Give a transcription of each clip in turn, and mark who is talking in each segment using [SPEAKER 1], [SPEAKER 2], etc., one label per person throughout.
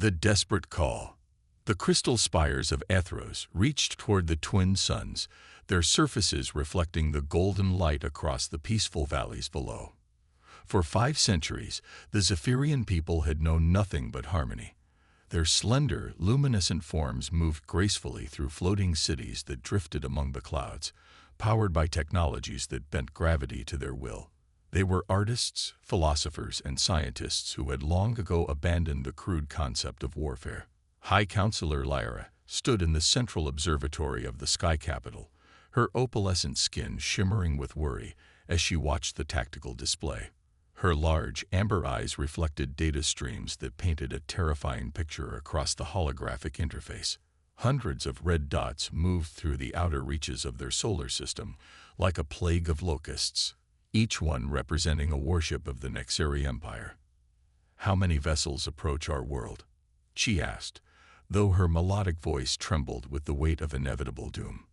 [SPEAKER 1] The desperate call. The crystal spires of Athros reached toward the twin suns, their surfaces reflecting the golden light across the peaceful valleys below. For 5 centuries, the Zephyrian people had known nothing but harmony. Their slender, luminescent forms moved gracefully through floating cities that drifted among the clouds, powered by technologies that bent gravity to their will. They were artists, philosophers, and scientists who had long ago abandoned the crude concept of warfare. High Counselor Lyra stood in the central observatory of the sky capital, her opalescent skin shimmering with worry as she watched the tactical display. Her large, amber eyes reflected data streams that painted a terrifying picture across the holographic interface. Hundreds of red dots moved through the outer reaches of their solar system, like a plague of locusts, each one representing a warship of the Nexeri Empire. "How many vessels approach our world?" she asked, though her melodic voice trembled with the weight of inevitable doom.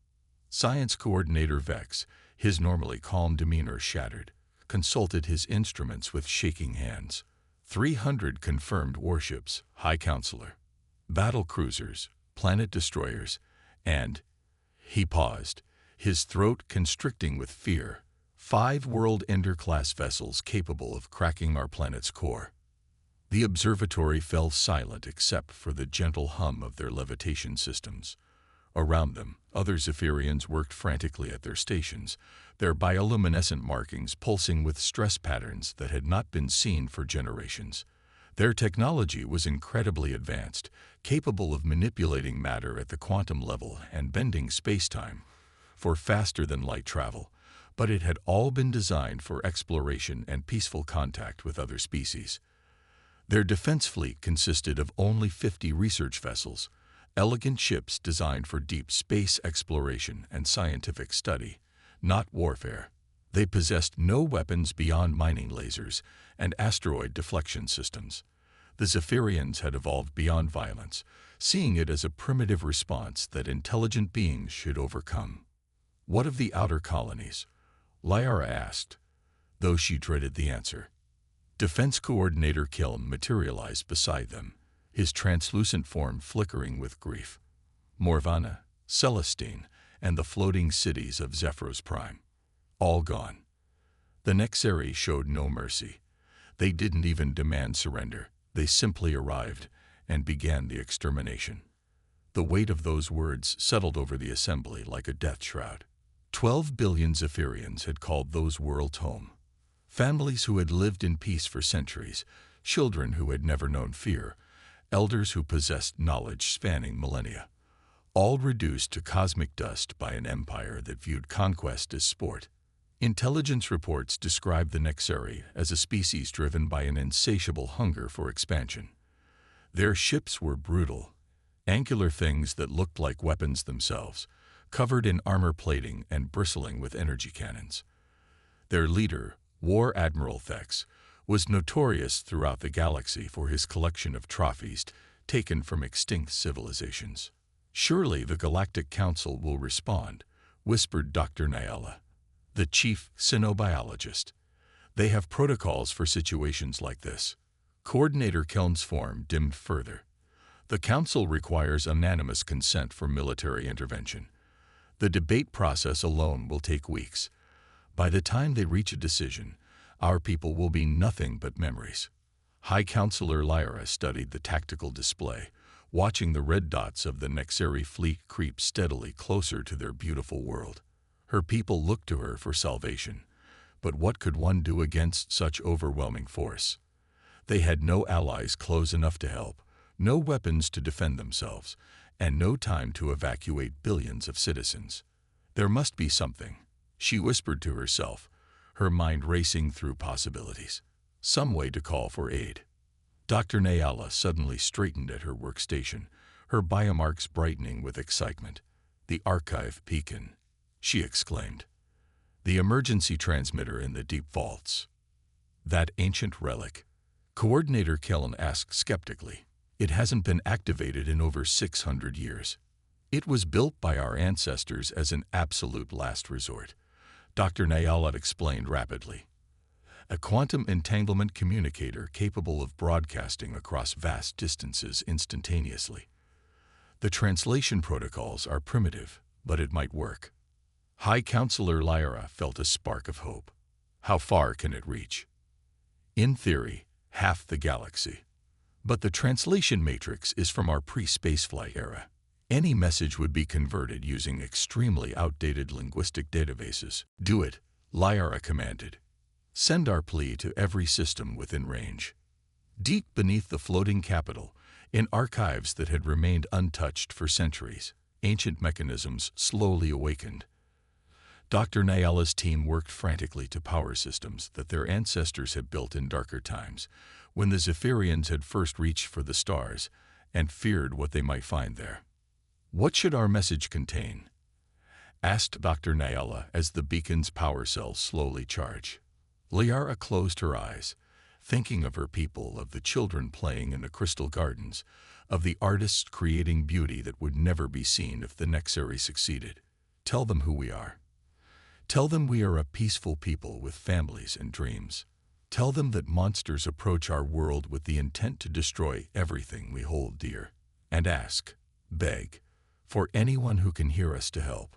[SPEAKER 1] Science Coordinator Vex, his normally calm demeanor shattered, consulted his instruments with shaking hands. 300 confirmed warships, High Counselor. Battle cruisers, planet destroyers, and... He paused, his throat constricting with fear. 5 World Ender-class vessels capable of cracking our planet's core. The observatory fell silent except for the gentle hum of their levitation systems. Around them, other Zephyrians worked frantically at their stations, their bioluminescent markings pulsing with stress patterns that had not been seen for generations. Their technology was incredibly advanced, capable of manipulating matter at the quantum level and bending space-time for faster-than-light travel, but it had all been designed for exploration and peaceful contact with other species. Their defense fleet consisted of only 50 research vessels, elegant ships designed for deep space exploration and scientific study, not warfare. They possessed no weapons beyond mining lasers and asteroid deflection systems. The Zephyrians had evolved beyond violence, seeing it as a primitive response that intelligent beings should overcome. "What of the outer colonies?" Lyra asked, though she dreaded the answer. Defense Coordinator Kiln materialized beside them, his translucent form flickering with grief. Morvana, Celestine, and the floating cities of Zephyros Prime. All gone. The Nexeri showed no mercy. They didn't even demand surrender. They simply arrived and began the extermination. The weight of those words settled over the assembly like a death shroud. 12 billion Zephyrians had called those worlds home. Families who had lived in peace for centuries, children who had never known fear, elders who possessed knowledge spanning millennia, all reduced to cosmic dust by an empire that viewed conquest as sport. Intelligence reports described the Nexeri as a species driven by an insatiable hunger for expansion. Their ships were brutal, angular things that looked like weapons themselves, covered in armor plating and bristling with energy cannons. Their leader, War Admiral Thex, was notorious throughout the galaxy for his collection of trophies taken from extinct civilizations. "Surely the Galactic Council will respond," whispered Dr. Nyala, the chief cynobiologist. "They have protocols for situations like this." Coordinator Kelm's form dimmed further. "The Council requires unanimous consent for military intervention. The debate process alone will take weeks. By the time they reach a decision, our people will be nothing but memories." High Counselor Lyra studied the tactical display, watching the red dots of the Nexeri fleet creep steadily closer to their beautiful world. Her people looked to her for salvation, but what could one do against such overwhelming force? They had no allies close enough to help, no weapons to defend themselves, and no time to evacuate billions of citizens. There must be something, she whispered to herself, her mind racing through possibilities. Some way to call for aid. Dr. Nyala suddenly straightened at her workstation, her biomarks brightening with excitement. "The archive beacon," she exclaimed. "The emergency transmitter in the deep vaults." "That ancient relic?" Coordinator Kellen asked skeptically. "It hasn't been activated in over 600 years. It was built by our ancestors as an absolute last resort," Dr. Nyala explained rapidly. a quantum entanglement communicator capable of broadcasting across vast distances instantaneously. The translation protocols are primitive, but it might work. High Counselor Lyra felt a spark of hope. How far can it reach? In theory, half the galaxy. But the translation matrix is from our pre-spaceflight era. Any message would be converted using extremely outdated linguistic databases. Do it, Lyra commanded. Send our plea to every system within range. Deep beneath the floating capital, in archives that had remained untouched for centuries, ancient mechanisms slowly awakened. Dr. Nyala's team worked frantically to power systems that their ancestors had built in darker times, when the Zephyrians had first reached for the stars and feared what they might find there. "What should our message contain?" asked Dr. Nyala as the beacon's power cells slowly charged. Lyra closed her eyes, thinking of her people, of the children playing in the crystal gardens, of the artists creating beauty that would never be seen if the Nexari succeeded. "Tell them who we are. Tell them we are a peaceful people with families and dreams. Tell them that monsters approach our world with the intent to destroy everything we hold dear. And ask, beg, for anyone who can hear us to help."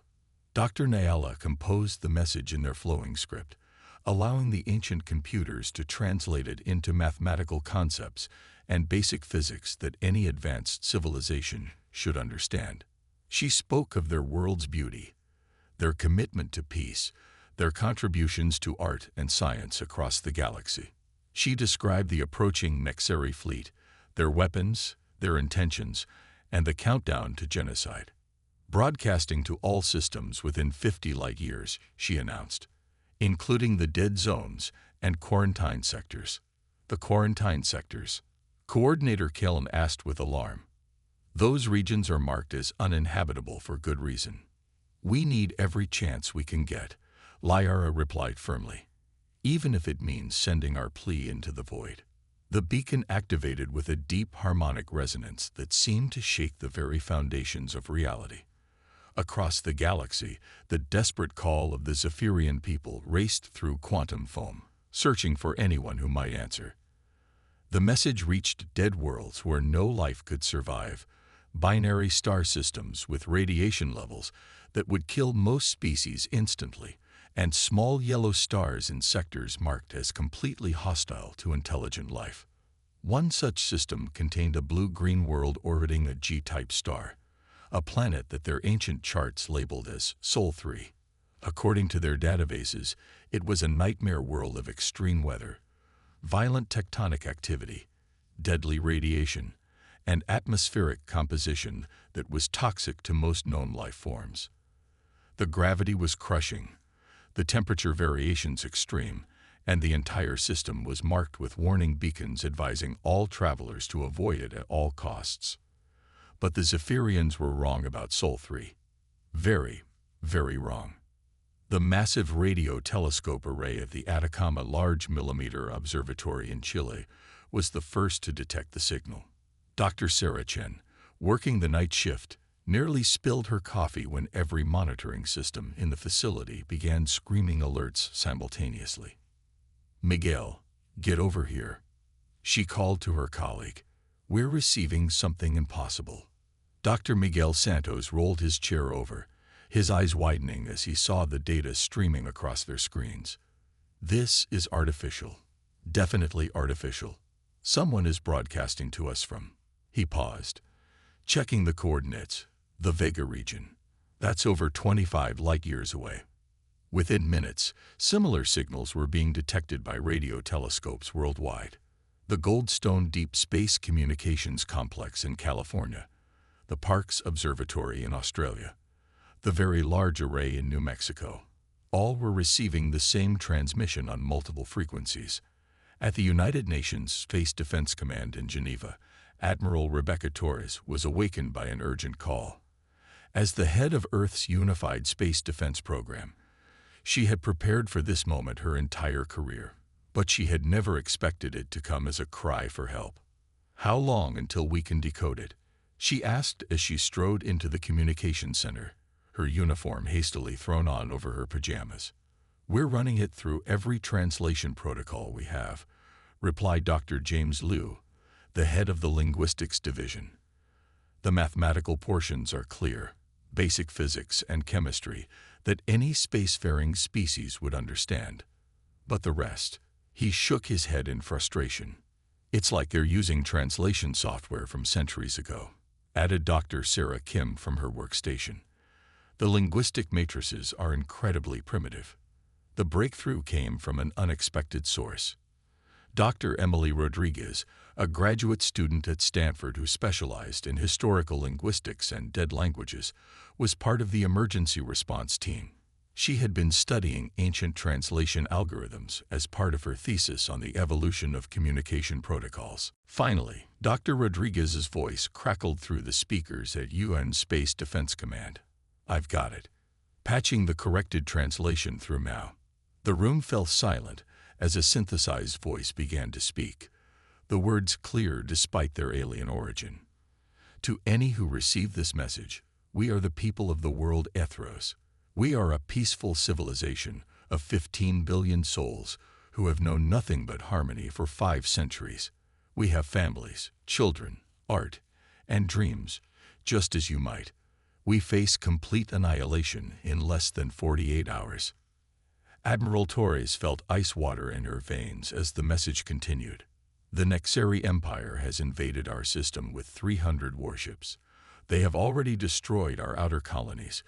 [SPEAKER 1] Dr. Nyala composed the message in their flowing script, allowing the ancient computers to translate it into mathematical concepts and basic physics that any advanced civilization should understand. She spoke of their world's beauty, their commitment to peace, their contributions to art and science across the galaxy. She described the approaching Nexari fleet, their weapons, their intentions, and the countdown to genocide. "Broadcasting to all systems within 50 light years," she announced, "including the dead zones and quarantine sectors." "The quarantine sectors?" Coordinator Keln asked with alarm. "Those regions are marked as uninhabitable for good reason." "We need every chance we can get," Lyra replied firmly, "even if it means sending our plea into the void." The beacon activated with a deep harmonic resonance that seemed to shake the very foundations of reality. Across the galaxy, the desperate call of the Zephyrian people raced through quantum foam, searching for anyone who might answer. The message reached dead worlds where no life could survive, binary star systems with radiation levels that would kill most species instantly, and small yellow stars in sectors marked as completely hostile to intelligent life. One such system contained a blue-green world orbiting a G-type star, a planet that their ancient charts labeled as Sol 3. According to their databases, it was a nightmare world of extreme weather, violent tectonic activity, deadly radiation, and atmospheric composition that was toxic to most known life forms. The gravity was crushing, the temperature variations extreme, and the entire system was marked with warning beacons advising all travelers to avoid it at all costs. But the Zephyrians were wrong about Sol 3. Very, very wrong. The massive radio telescope array of the Atacama Large Millimeter Observatory in Chile was the first to detect the signal. Dr. Sarah Chen, working the night shift, nearly spilled her coffee when every monitoring system in the facility began screaming alerts simultaneously. "Miguel, get over here," she called to her colleague. "We're receiving something impossible." Dr. Miguel Santos rolled his chair over, his eyes widening as he saw the data streaming across their screens. "This is artificial. Definitely artificial. Someone is broadcasting to us from..." He paused, checking the coordinates. "The Vega region. That's over 25 light-years away." Within minutes, similar signals were being detected by radio telescopes worldwide. The Goldstone Deep Space Communications Complex in California, the Parkes Observatory in Australia, the Very Large Array in New Mexico, all were receiving the same transmission on multiple frequencies. At the United Nations Space Defense Command in Geneva, Admiral Rebecca Torres was awakened by an urgent call. As the head of Earth's unified space defense program, she had prepared for this moment her entire career, but she had never expected it to come as a cry for help. "How long until we can decode it?" she asked as she strode into the communication center, her uniform hastily thrown on over her pajamas. "We're running it through every translation protocol we have," replied Dr. James Liu, the head of the linguistics division. "The mathematical portions are clear, basic physics and chemistry that any spacefaring species would understand. But the rest," he shook his head in frustration. "It's like they're using translation software from centuries ago," added Dr. Sarah Kim from her workstation. "The linguistic matrices are incredibly primitive." The breakthrough came from an unexpected source. Dr. Emily Rodriguez, a graduate student at Stanford who specialized in historical linguistics and dead languages, was part of the emergency response team. She had been studying ancient translation algorithms as part of her thesis on the evolution of communication protocols. Finally, Dr. Rodriguez's voice crackled through the speakers at UN Space Defense Command. "I've got it. Patching the corrected translation through now." The room fell silent as a synthesized voice began to speak, the words clear despite their alien origin. "To any who receive this message, we are the people of the world Ethros. We are a peaceful civilization of 15 billion souls who have known nothing but harmony for 5 centuries. We have families, children, art, and dreams, just as you might. We face complete annihilation in less than 48 hours." Admiral Torres felt ice water in her veins as the message continued. "The Nexeri Empire has invaded our system with 300 warships. They have already destroyed our outer colonies,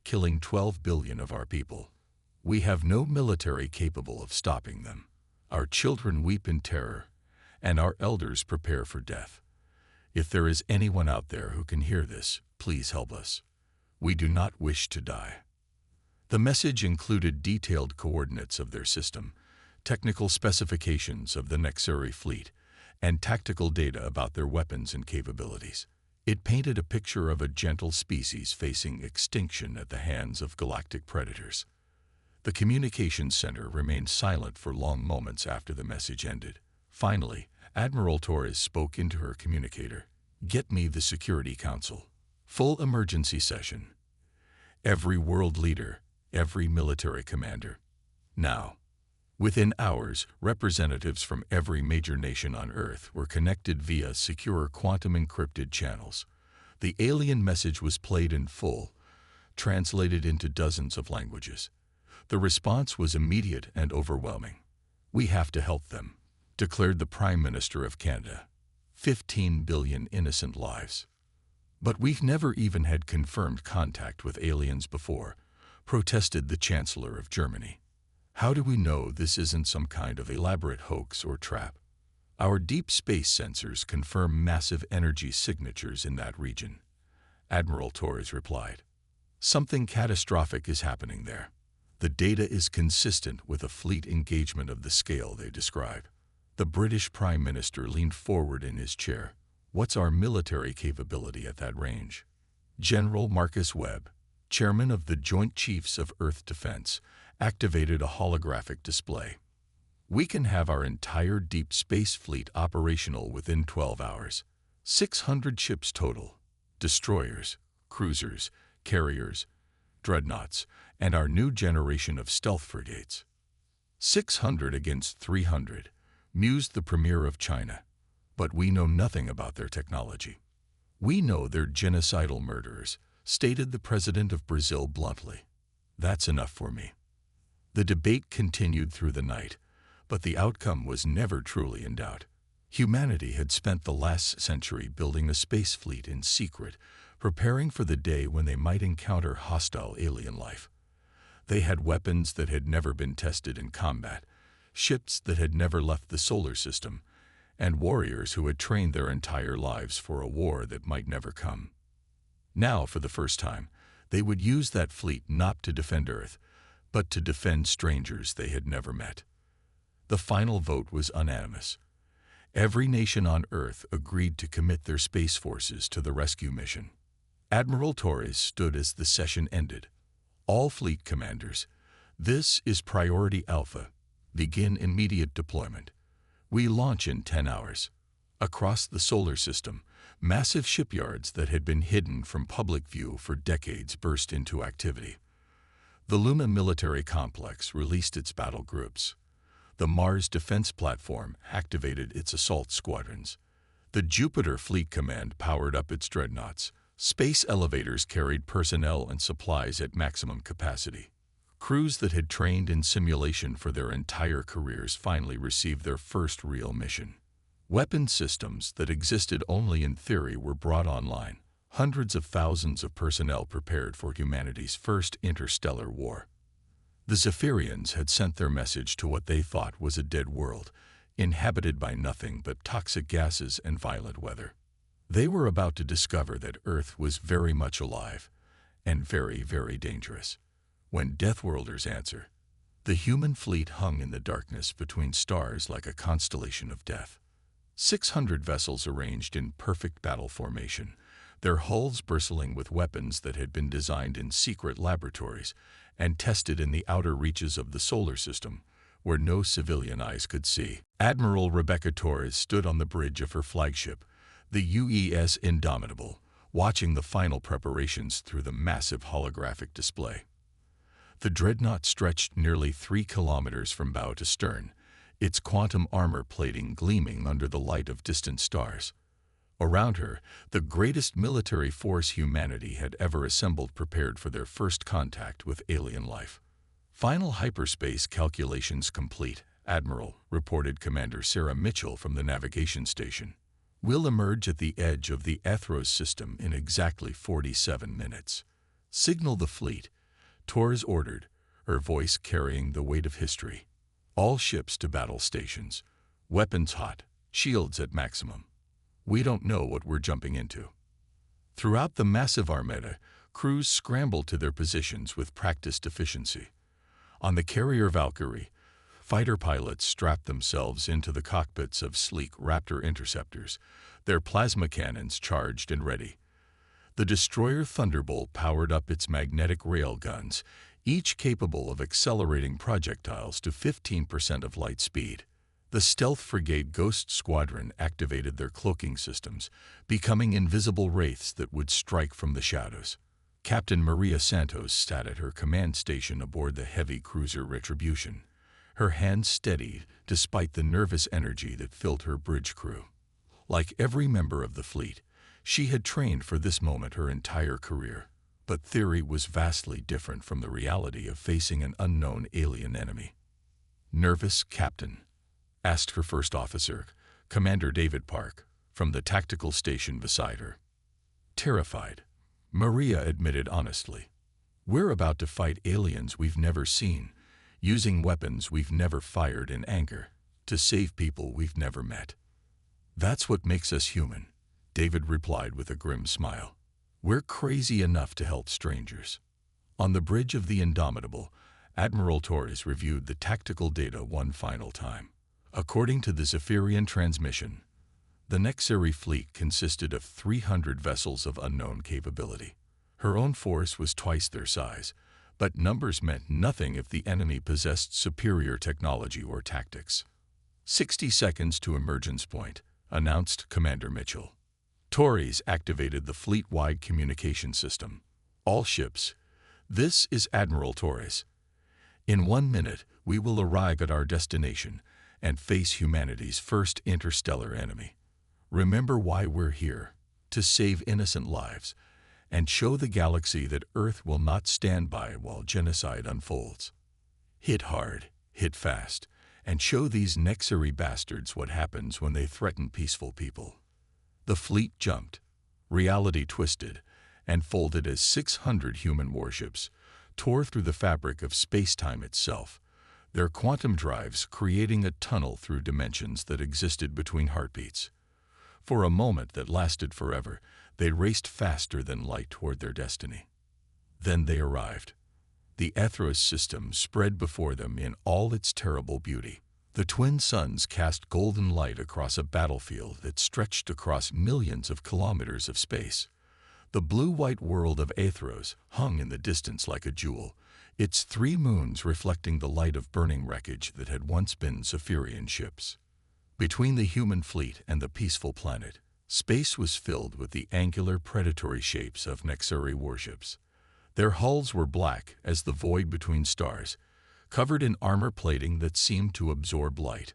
[SPEAKER 1] killing 12 billion of our people. We have no military capable of stopping them. Our children weep in terror, and our elders prepare for death. If there is anyone out there who can hear this, please help us. We do not wish to die." The message included detailed coordinates of their system, technical specifications of the Nexeri fleet, and tactical data about their weapons and capabilities. It painted a picture of a gentle species facing extinction at the hands of galactic predators. The communications center remained silent for long moments after the message ended. Finally, Admiral Torres spoke into her communicator. "Get me the Security Council. Full emergency session. Every world leader, every military commander. Now." Within hours, representatives from every major nation on Earth were connected via secure quantum-encrypted channels. The alien message was played in full, translated into dozens of languages. The response was immediate and overwhelming. "We have to help them," declared the Prime Minister of Canada. 15 billion innocent lives. "But we've never even had confirmed contact with aliens before," protested the Chancellor of Germany. "How do we know this isn't some kind of elaborate hoax or trap? Our deep space sensors confirm massive energy signatures in that region," Admiral Torres replied. "Something catastrophic is happening there. The data is consistent with a fleet engagement of the scale they describe." The British Prime Minister leaned forward in his chair. "What's our military capability at that range?" General Marcus Webb, chairman of the Joint Chiefs of Earth Defense, activated a holographic display. "We can have our entire deep space fleet operational within 12 hours. 600 ships total, destroyers, cruisers, carriers, dreadnoughts, and our new generation of stealth frigates." 600 against 300, mused the Premier of China. "But we know nothing about their technology." "We know they're genocidal murderers," stated the President of Brazil bluntly. "That's enough for me." The debate continued through the night, but the outcome was never truly in doubt. Humanity had spent the last century building a space fleet in secret, preparing for the day when they might encounter hostile alien life. They had weapons that had never been tested in combat, ships that had never left the solar system, and warriors who had trained their entire lives for a war that might never come. Now, for the first time, they would use that fleet not to defend Earth, but to defend strangers they had never met. The final vote was unanimous. Every nation on Earth agreed to commit their space forces to the rescue mission. Admiral Torres stood as the session ended. "All fleet commanders, this is Priority Alpha. Begin immediate deployment. We launch in 10 hours. Across the solar system, massive shipyards that had been hidden from public view for decades burst into activity. The Luma military complex released its battle groups. The Mars Defense Platform activated its assault squadrons. The Jupiter Fleet Command powered up its dreadnoughts. Space elevators carried personnel and supplies at maximum capacity. Crews that had trained in simulation for their entire careers finally received their first real mission. Weapon systems that existed only in theory were brought online. Hundreds of thousands of personnel prepared for humanity's first interstellar war. The Zephyrians had sent their message to what they thought was a dead world, inhabited by nothing but toxic gases and violent weather. They were about to discover that Earth was very much alive and very, very dangerous. When Deathworlders answer, the human fleet hung in the darkness between stars like a constellation of death. 600 vessels arranged in perfect battle formation, their hulls bristling with weapons that had been designed in secret laboratories and tested in the outer reaches of the solar system, where no civilian eyes could see. Admiral Rebecca Torres stood on the bridge of her flagship, the UES Indomitable, watching the final preparations through the massive holographic display. The dreadnought stretched nearly 3 kilometers from bow to stern, its quantum armor plating gleaming under the light of distant stars. Around her, the greatest military force humanity had ever assembled prepared for their first contact with alien life. Final hyperspace calculations complete, Admiral, reported Commander Sarah Mitchell from the navigation station. We'll emerge at the edge of the Athros system in exactly 47 minutes. Signal the fleet, Torres ordered, her voice carrying the weight of history. All ships to battle stations. Weapons hot, shields at maximum. We don't know what we're jumping into. Throughout the massive armada, crews scrambled to their positions with practiced efficiency. On the carrier Valkyrie, fighter pilots strapped themselves into the cockpits of sleek Raptor interceptors, their plasma cannons charged and ready. The destroyer Thunderbolt powered up its magnetic rail guns, each capable of accelerating projectiles to 15% of light speed. The Stealth Frigate Ghost Squadron activated their cloaking systems, becoming invisible wraiths that would strike from the shadows. Captain Maria Santos sat at her command station aboard the heavy cruiser Retribution, her hands steadied despite the nervous energy that filled her bridge crew. Like every member of the fleet, she had trained for this moment her entire career, but theory was vastly different from the reality of facing an unknown alien enemy. "Nervous, Captain?" asked her first officer, Commander David Park, from the tactical station beside her. "Terrified," Maria admitted honestly. "We're about to fight aliens we've never seen, using weapons we've never fired in anger, to save people we've never met." "That's what makes us human," David replied with a grim smile. "We're crazy enough to help strangers." On the bridge of the Indomitable, Admiral Torres reviewed the tactical data one final time. According to the Zephyrian transmission, the Nexari fleet consisted of 300 vessels of unknown capability. Her own force was twice their size, but numbers meant nothing if the enemy possessed superior technology or tactics. 60 seconds to emergence point, announced Commander Mitchell. Torres activated the fleet-wide communication system. "All ships, this is Admiral Torres. In 1 minute, we will arrive at our destination and face humanity's first interstellar enemy. Remember why we're here, to save innocent lives, and show the galaxy that Earth will not stand by while genocide unfolds. Hit hard, hit fast, and show these Nexari bastards what happens when they threaten peaceful people." The fleet jumped, reality twisted, and folded as 600 human warships tore through the fabric of space-time itself, their quantum drives creating a tunnel through dimensions that existed between heartbeats. For a moment that lasted forever, they raced faster than light toward their destiny. Then they arrived. The Athros system spread before them in all its terrible beauty. The twin suns cast golden light across a battlefield that stretched across millions of kilometers of space. The blue-white world of Athros hung in the distance like a jewel, its 3 moons reflecting the light of burning wreckage that had once been Zephyrian ships. Between the human fleet and the peaceful planet, space was filled with the angular predatory shapes of Nexari warships. Their hulls were black as the void between stars, covered in armor plating that seemed to absorb light.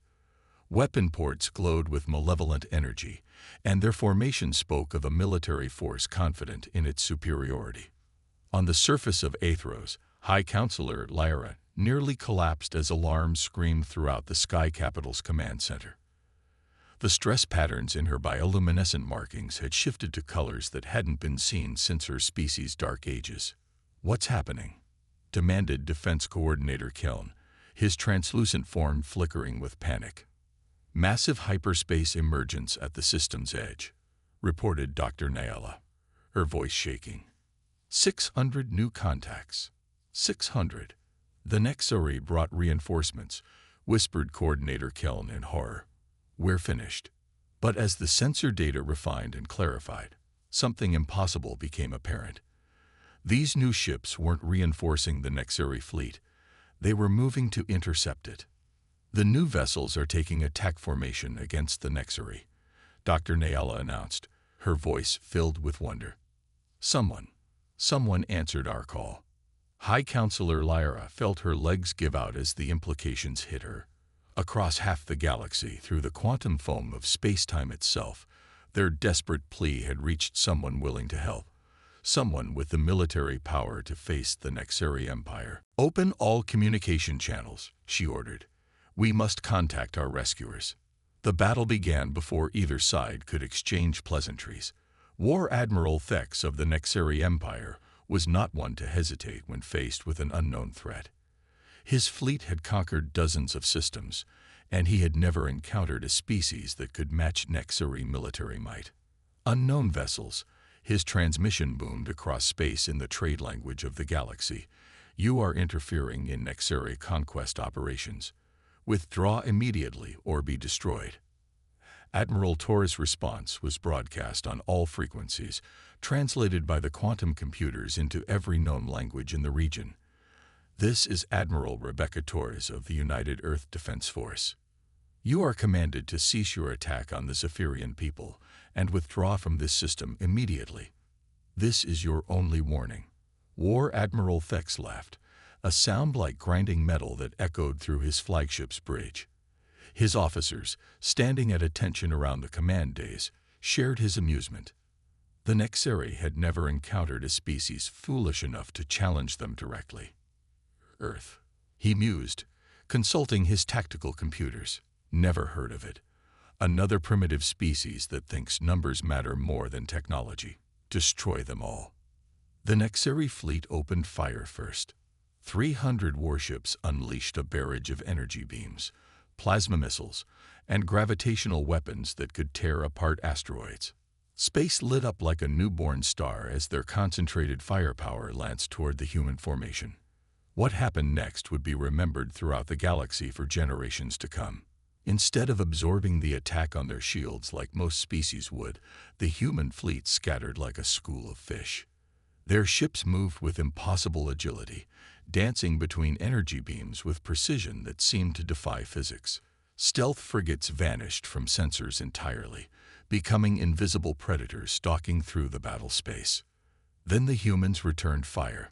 [SPEAKER 1] Weapon ports glowed with malevolent energy, and their formation spoke of a military force confident in its superiority. On the surface of Athros, High Counselor Lyra nearly collapsed as alarms screamed throughout the Sky Capital's command center. The stress patterns in her bioluminescent markings had shifted to colors that hadn't been seen since her species' dark ages. "What's happening?" demanded Defense Coordinator Keln, his translucent form flickering with panic. "Massive hyperspace emergence at the system's edge," reported Dr. Nayala, her voice shaking. 600 new contacts. 600. "The Nexori brought reinforcements," whispered Coordinator Keln in horror. "We're finished." But as the sensor data refined and clarified, something impossible became apparent. These new ships weren't reinforcing the Nexori fleet. They were moving to intercept it. "The new vessels are taking attack formation against the Nexori," Dr. Nayala announced, her voice filled with wonder. Someone answered our call." High Counselor Lyra felt her legs give out as the implications hit her. Across half the galaxy, through the quantum foam of space-time itself, their desperate plea had reached someone willing to help. Someone with the military power to face the Nexeri Empire. "Open all communication channels," she ordered. "We must contact our rescuers." The battle began before either side could exchange pleasantries. War Admiral Thex of the Nexeri Empire was not one to hesitate when faced with an unknown threat. His fleet had conquered dozens of systems, and he had never encountered a species that could match Nexeri military might. "Unknown vessels," his transmission boomed across space in the trade language of the galaxy. "You are interfering in Nexeri conquest operations. Withdraw immediately or be destroyed." Admiral Torres' response was broadcast on all frequencies, translated by the quantum computers into every known language in the region. "This is Admiral Rebecca Torres of the United Earth Defense Force. You are commanded to cease your attack on the Zephyrian people and withdraw from this system immediately. This is your only warning." War Admiral Thex laughed, a sound like grinding metal that echoed through his flagship's bridge. His officers, standing at attention around the command days, shared his amusement. The Nexeri had never encountered a species foolish enough to challenge them directly. "Earth," he mused, consulting his tactical computers. "Never heard of it. Another primitive species that thinks numbers matter more than technology. Destroy them all." The Nexeri fleet opened fire first. 300 warships unleashed a barrage of energy beams, plasma missiles, and gravitational weapons that could tear apart asteroids. Space lit up like a newborn star as their concentrated firepower lanced toward the human formation. What happened next would be remembered throughout the galaxy for generations to come. Instead of absorbing the attack on their shields like most species would, the human fleet scattered like a school of fish. Their ships moved with impossible agility, dancing between energy beams with precision that seemed to defy physics. Stealth frigates vanished from sensors entirely, becoming invisible predators stalking through the battle space. Then the humans returned fire.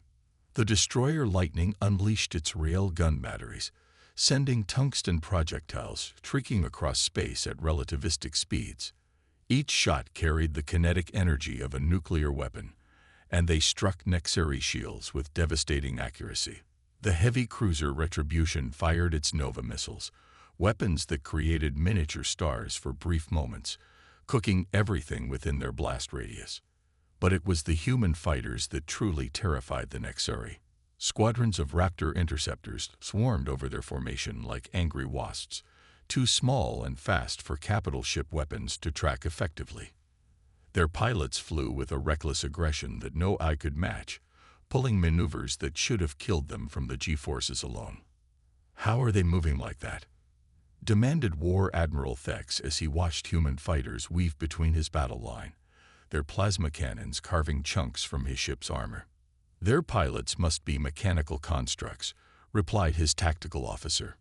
[SPEAKER 1] The destroyer Lightning unleashed its rail gun batteries, sending tungsten projectiles streaking across space at relativistic speeds. Each shot carried the kinetic energy of a nuclear weapon, and they struck Nexeri shields with devastating accuracy. The heavy cruiser Retribution fired its Nova missiles, weapons that created miniature stars for brief moments, cooking everything within their blast radius. But it was the human fighters that truly terrified the Nexeri. Squadrons of Raptor interceptors swarmed over their formation like angry wasps, too small and fast for capital ship weapons to track effectively. Their pilots flew with a reckless aggression that no eye could match, pulling maneuvers that should have killed them from the G-forces alone. "How are they moving like that?" demanded War Admiral Thex as he watched human fighters weave between his battle line, their plasma cannons carving chunks from his ship's armor. "Their pilots must be mechanical constructs," replied his tactical officer.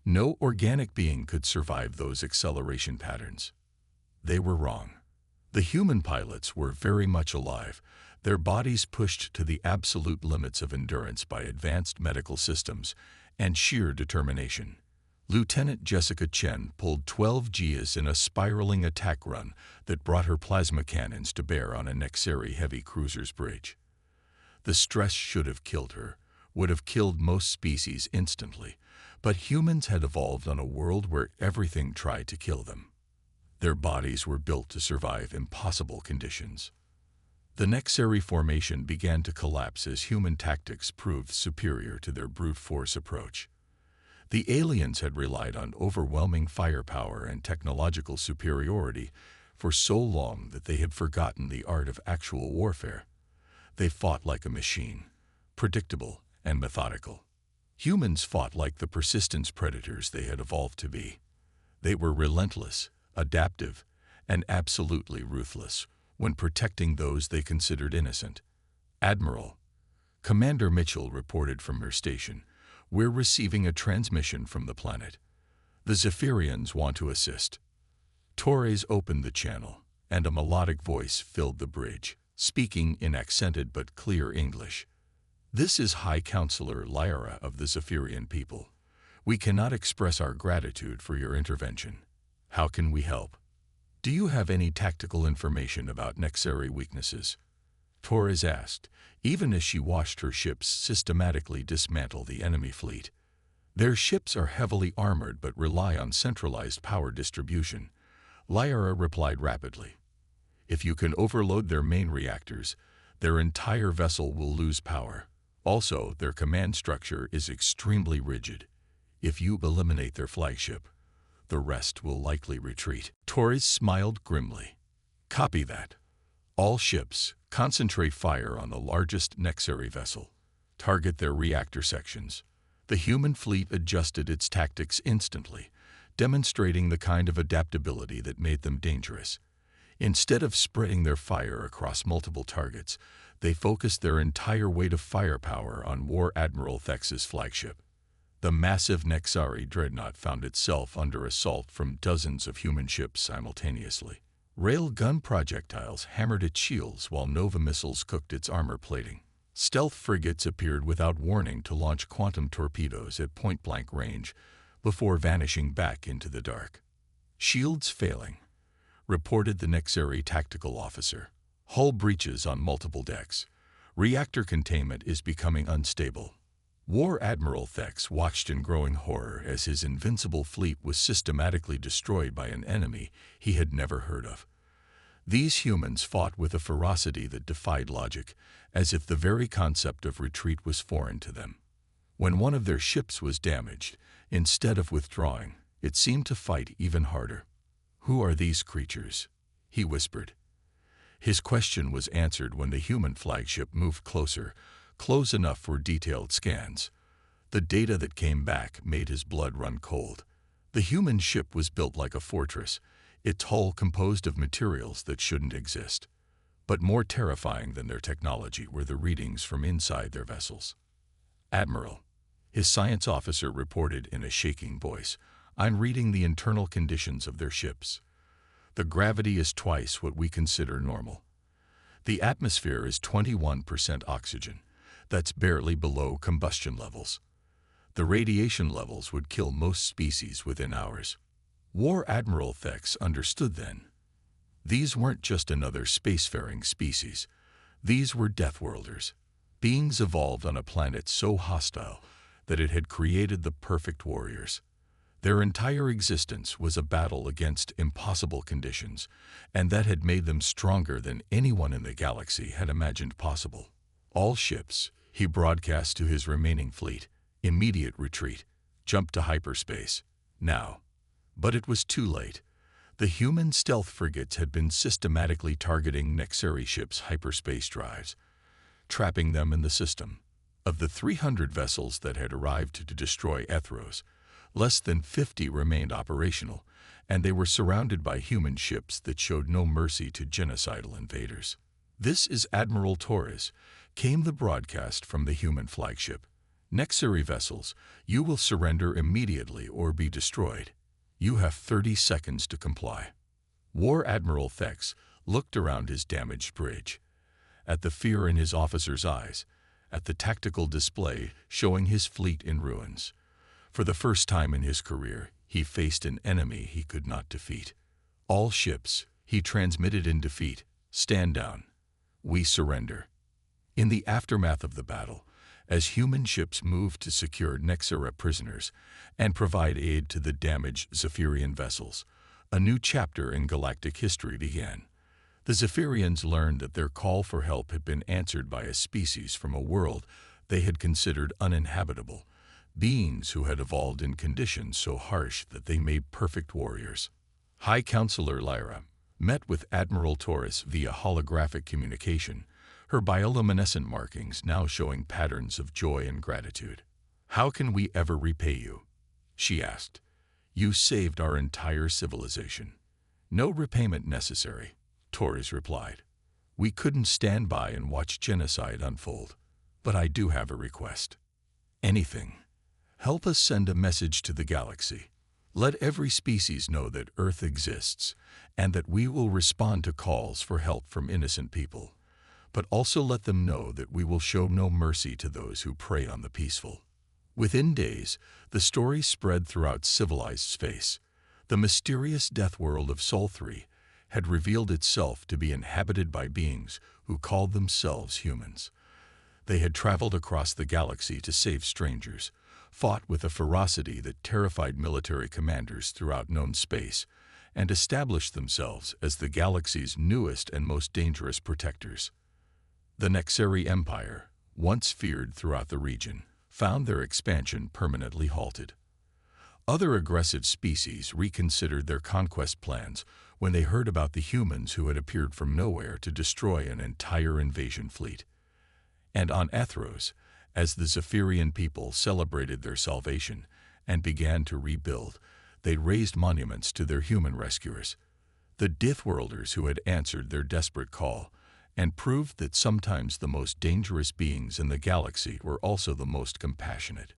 [SPEAKER 1] "No organic being could survive those acceleration patterns." They were wrong. The human pilots were very much alive, their bodies pushed to the absolute limits of endurance by advanced medical systems and sheer determination. Lieutenant Jessica Chen pulled 12 Gs in a spiraling attack run that brought her plasma cannons to bear on a Nexari heavy cruiser's bridge. The stress should have killed her, would have killed most species instantly, but humans had evolved on a world where everything tried to kill them. Their bodies were built to survive impossible conditions. The Nexari formation began to collapse as human tactics proved superior to their brute force approach. The aliens had relied on overwhelming firepower and technological superiority for so long that they had forgotten the art of actual warfare. They fought like a machine, predictable and methodical. Humans fought like the persistence predators they had evolved to be. They were relentless, adaptive, and absolutely ruthless when protecting those they considered innocent. Admiral, Commander Mitchell reported from her station, "We're receiving a transmission from the planet. The Zephyrians want to assist." Torres opened the channel, and a melodic voice filled the bridge, speaking in accented but clear English. "This is High Counselor Lyra of the Zephyrian people. We cannot express our gratitude for your intervention. How can we help? Do you have any tactical information about Nexari weaknesses?" Torres asked, even as she watched her ships systematically dismantle the enemy fleet. "Their ships are heavily armored but rely on centralized power distribution," Lyra replied rapidly. "If you can overload their main reactors, their entire vessel will lose power. Also, their command structure is extremely rigid. If you eliminate their flagship, the rest will likely retreat." Torres smiled grimly. "Copy that. All ships, concentrate fire on the largest Nexari vessel. Target their reactor sections." The human fleet adjusted its tactics instantly, demonstrating the kind of adaptability that made them dangerous. Instead of spreading their fire across multiple targets, they focused their entire weight of firepower on War Admiral Thex's flagship. The massive Nexari dreadnought found itself under assault from dozens of human ships simultaneously. Railgun projectiles hammered its shields while Nova missiles cooked its armor plating. Stealth frigates appeared without warning to launch quantum torpedoes at point-blank range before vanishing back into the dark. "Shields failing," reported the Nexari tactical officer. "Hull breaches on multiple decks. Reactor containment is becoming unstable." War Admiral Thex watched in growing horror as his invincible fleet was systematically destroyed by an enemy he had never heard of. These humans fought with a ferocity that defied logic, as if the very concept of retreat was foreign to them. When one of their ships was damaged, instead of withdrawing, it seemed to fight even harder. "Who are these creatures?" he whispered. His question was answered when the human flagship moved closer, close enough for detailed scans. The data that came back made his blood run cold. The human ship was built like a fortress, its hull composed of materials that shouldn't exist. But more terrifying than their technology were the readings from inside their vessels. "Admiral," his science officer reported in a shaking voice, "I'm reading the internal conditions of their ships. The gravity is twice what we consider normal. The atmosphere is 21% oxygen. That's barely below combustion levels. The radiation levels would kill most species within hours." War Admiral Thex understood then. These weren't just another spacefaring species. These were Deathworlders, beings evolved on a planet so hostile that it had created the perfect warriors. Their entire existence was a battle against impossible conditions, and that had made them stronger than anyone in the galaxy had imagined possible. "All ships," he broadcast to his remaining fleet, "immediate retreat. Jump to hyperspace. Now." But it was too late. The human stealth frigates had been systematically targeting Nexari ships' hyperspace drives, trapping them in the system. Of the 300 vessels that had arrived to destroy Ethros, less than 50 remained operational, and they were surrounded by human ships that showed no mercy to genocidal invaders. "This is Admiral Torres," came the broadcast from the human flagship. "Nexari vessels, you will surrender immediately or be destroyed. You have 30 seconds to comply." War Admiral Thex, looked around his damaged bridge, at the fear in his officers' eyes, at the tactical display showing his fleet in ruins. For the first time in his career, he faced an enemy he could not defeat. "All ships," he transmitted in defeat, "stand down. We surrender." In the aftermath of the battle, as human ships moved to secure Nexera prisoners and provide aid to the damaged Zephyrian vessels, a new chapter in galactic history began. The Zephyrians learned that their call for help had been answered by a species from a world they had considered uninhabitable, beings who had evolved in conditions so harsh that they made perfect warriors. High Counselor Lyra met with Admiral Taurus via holographic communication, her bioluminescent markings now showing patterns of joy and gratitude. "How can we ever repay you?" she asked. "You saved our entire civilization." "No repayment necessary," Taurus replied. "We couldn't stand by and watch genocide unfold. But I do have a request." "Anything. Help us send a message to the galaxy. Let every species know that Earth exists and that we will respond to calls for help from innocent people. But also let them know that we will show no mercy to those who prey on the peaceful." Within days, the story spread throughout civilized space. The mysterious death world of Sol 3 had revealed itself to be inhabited by beings who called themselves humans. They had traveled across the galaxy to save strangers, fought with a ferocity that terrified military commanders throughout known space, and established themselves as the galaxy's newest and most dangerous protectors. The Nexeri Empire, once feared throughout the region, found their expansion permanently halted. Other aggressive species reconsidered their conquest plans when they heard about the humans who had appeared from nowhere to destroy an entire invasion fleet. And on Athros, as the Zephyrian people celebrated their salvation and began to rebuild, they raised monuments to their human rescuers, the Dithworlders who had answered their desperate call, and proved that sometimes the most dangerous beings in the galaxy were also the most compassionate.